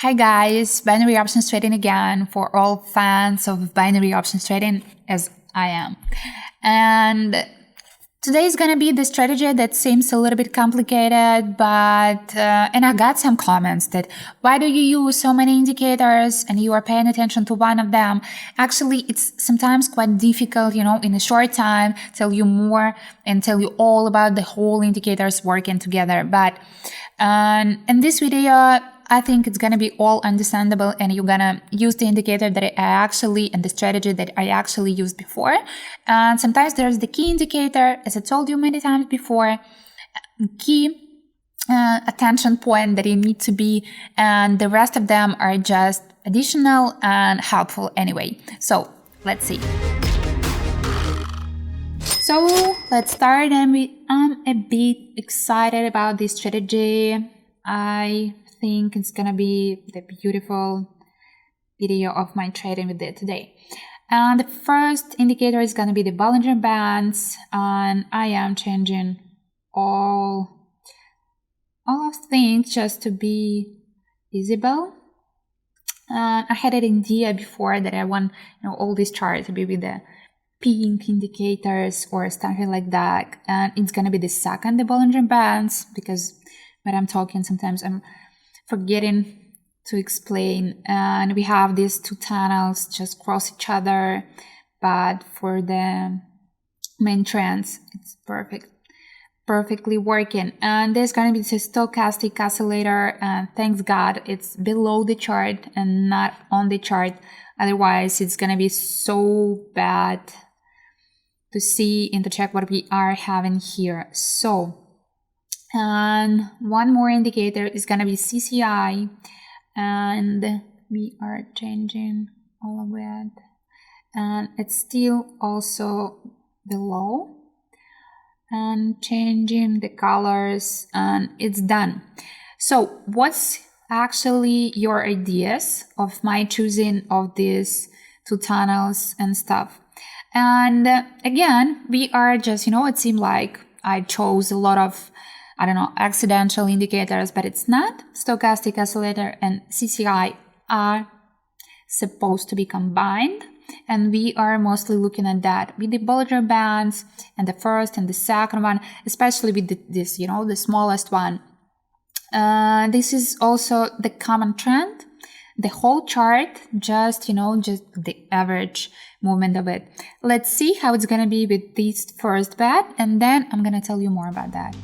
Hi guys, binary options trading again for all fans of binary options trading as I am. And today is gonna be the strategy that seems a little bit complicated, but and I got some comments that why do you use so many indicators and you are paying attention to one of them? Actually, it's sometimes quite difficult, in a short time, tell you more and tell you all about the whole indicators working together. But in this video, I think it's gonna be all understandable and you're gonna use the indicator that and the strategy that I actually used before. And sometimes there's the key indicator, as I told you many times before, key attention point that you need to be, and the rest of them are just additional and helpful anyway. So let's see. So let's start, and I'm a bit excited about this strategy. I think it's gonna be the beautiful video of my trading with it today. And the first indicator is gonna be the Bollinger Bands, and I am changing all of things just to be visible. And I had an idea before that I want all these charts to be with the pink indicators or something like that, and it's gonna be the second, the Bollinger Bands, because when I'm talking sometimes I'm forgetting to explain. And we have these two tunnels just cross each other, but for the main trends it's perfectly working. And there's going to be the stochastic oscillator, and thanks God it's below the chart and not on the chart, otherwise it's going to be so bad to see and to check what we are having here. So and one more indicator is going to be CCI, and we are changing all of it, and it's still also below, and changing the colors, and it's done. So what's actually your ideas of my choosing of these two tunnels and stuff? And again, we are just, it seemed like I chose a lot of accidental indicators, but it's not. Stochastic oscillator and CCI are supposed to be combined, and we are mostly looking at that with the Bollinger Bands and the first and the second one, especially with this, the smallest one. This is also the common trend. The whole chart, just the average movement of it. Let's see how it's gonna be with this first bet, and then I'm gonna tell you more about that.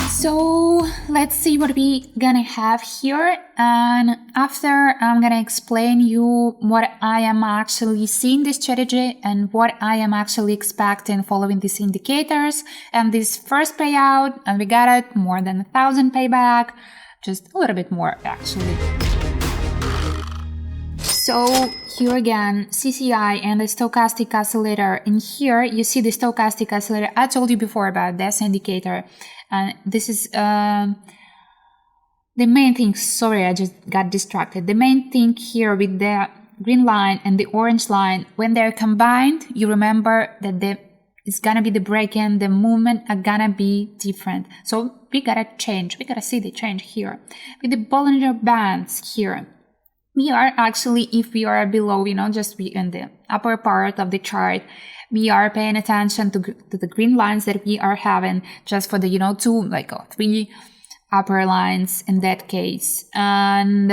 So let's see what we gonna have here, and after I'm gonna explain you what I am actually seeing this strategy and what I am actually expecting following these indicators and this first payout, and we got it more than 1,000 payback, just a little bit more actually. So here again, CCI and the stochastic oscillator. In here, you see the stochastic oscillator. I told you before about this indicator. And this is the main thing. Sorry, I just got distracted. The main thing here with the green line and the orange line, when they're combined, you remember that it's gonna be the break-in, the movement are gonna be different. So we gotta change. We gotta see the change here. With the Bollinger Bands here, we are actually, if we are below, just be in the upper part of the chart, we are paying attention to the green lines that we are having just for the, three upper lines in that case. And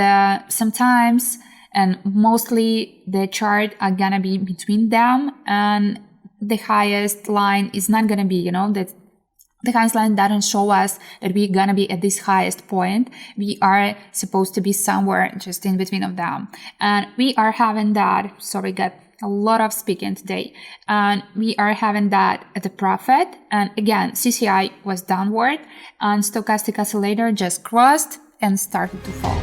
sometimes, and mostly the chart are gonna be between them, and the highest line is not gonna be, that the highest line doesn't show us that we're gonna be at this highest point. We are supposed to be somewhere just in between of them. And we are having that, sorry, got a lot of speaking today. And we are having that at the profit. And again, CCI was downward and stochastic oscillator just crossed and started to fall.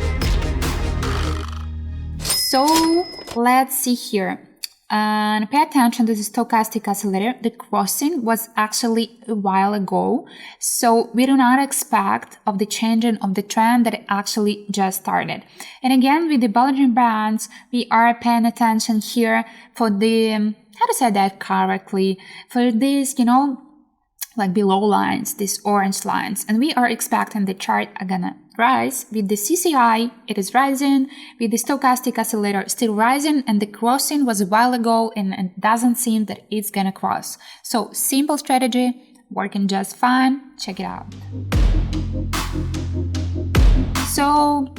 So let's see here. And pay attention to the stochastic oscillator. The crossing was actually a while ago, so we do not expect of the changing of the trend that actually just started. And again, with the Bollinger Bands, we are paying attention here for the, how to say that correctly, for this, like below lines, these orange lines, and we are expecting the chart are gonna rise. With the CCI, it is rising. With the stochastic oscillator, still rising, and the crossing was a while ago, and it doesn't seem that it's gonna cross. So simple strategy, working just fine. Check it out. So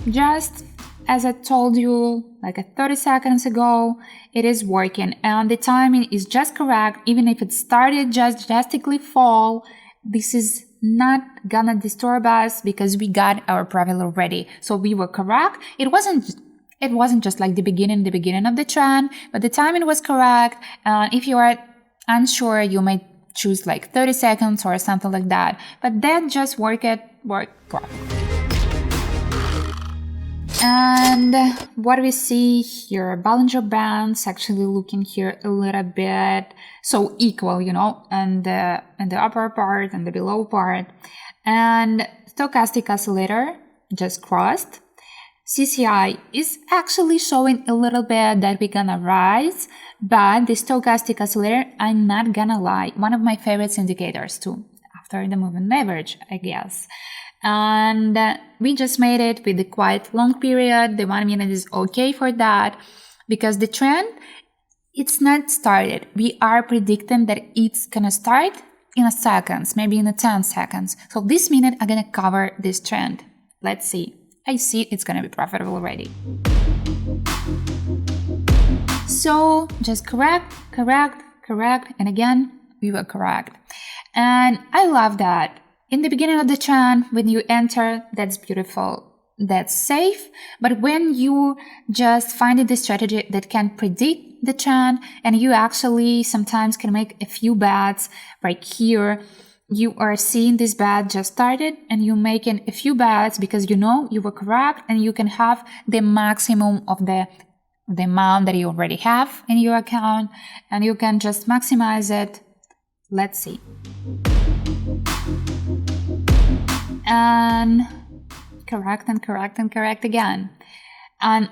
just as I told you like 30 seconds ago, it is working, and the timing is just correct. Even if it started just drastically fall, this is not gonna disturb us because we got our profit already. So we were correct. It wasn't just like the beginning of the trend, but the timing was correct. And if you are unsure, you might choose like 30 seconds or something like that. But that just worked perfectly. And what we see here, Bollinger Bands actually looking here a little bit so equal, and the upper part and the below part. And stochastic oscillator just crossed. CCI is actually showing a little bit that we're gonna rise, but the stochastic oscillator, I'm not gonna lie, one of my favorite indicators too, after the moving average, I guess. And we just made it with a quite long period. The 1 minute is okay for that because the trend, it's not started. We are predicting that it's gonna start in a seconds, maybe in 10 seconds. So this minute I'm gonna cover this trend. Let's see. I see it's gonna be profitable already. So just correct, and again, we were correct. And I love that. In the beginning of the trend, when you enter, that's beautiful, that's safe. But when you just find the strategy that can predict the trend, and you actually sometimes can make a few bets right here, you are seeing this bet just started and you're making a few bets because you know you were correct, and you can have the maximum of the amount that you already have in your account, and you can just maximize it. Let's see. And correct again. And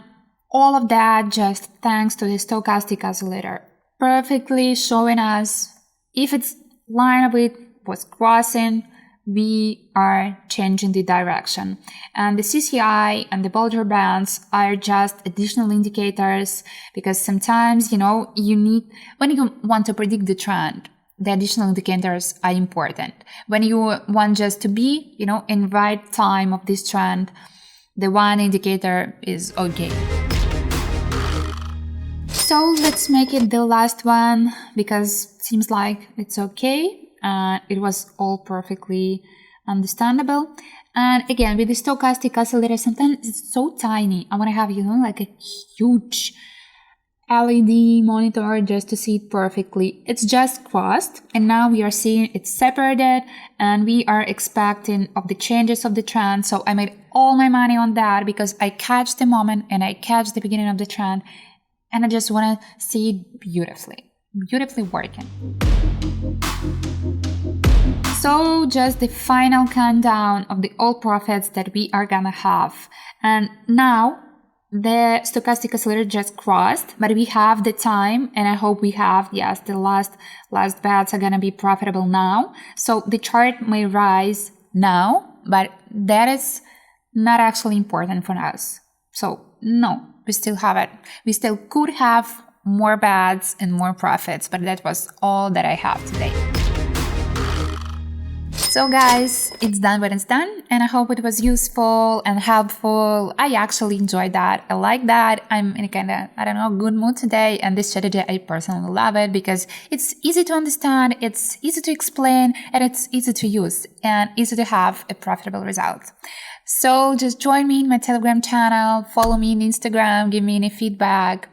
all of that just thanks to the stochastic oscillator, perfectly showing us if it's line of it was crossing, we are changing the direction. And the CCI and the Bollinger Bands are just additional indicators because sometimes, you need, when you want to predict the trend, the additional indicators are important. When you want just to be, in right time of this trend, the one indicator is okay. So let's make it the last one because it seems like it's okay. It was all perfectly understandable. And again, with the stochastic oscillator, sometimes it's so tiny. I want to have, like a huge LED monitor just to see it perfectly. It's just crossed, and now we are seeing it's separated, and we are expecting of the changes of the trend. So I made all my money on that because I catch the moment and I catch the beginning of the trend, and I just want to see it beautifully working. So just the final countdown of the all profits that we are gonna have. And now the stochastic oscillator just crossed, but we have the time, and I hope we have, yes, the last bets are gonna be profitable now. So the chart may rise now, but that is not actually important for us. So no, we still have it. We still could have more bets and more profits, but that was all that I have today. So guys, it's done when it's done, and I hope it was useful and helpful. I actually enjoyed that. I like that. I'm in a kind of, good mood today, and this strategy, I personally love it because it's easy to understand, it's easy to explain, and it's easy to use, and easy to have a profitable result. So just join me in my Telegram channel, follow me on Instagram, give me any feedback.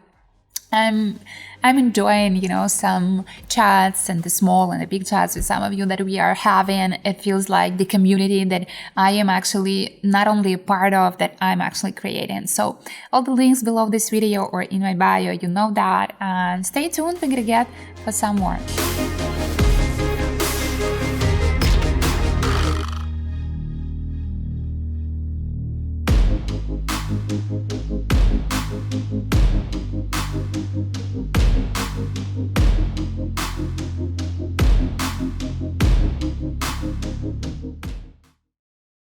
I'm enjoying, some chats and the small and the big chats with some of you that we are having. It feels like the community that I am actually not only a part of, that I'm actually creating. So all the links below this video or in my bio, you know that. And stay tuned, we're gonna get for some more.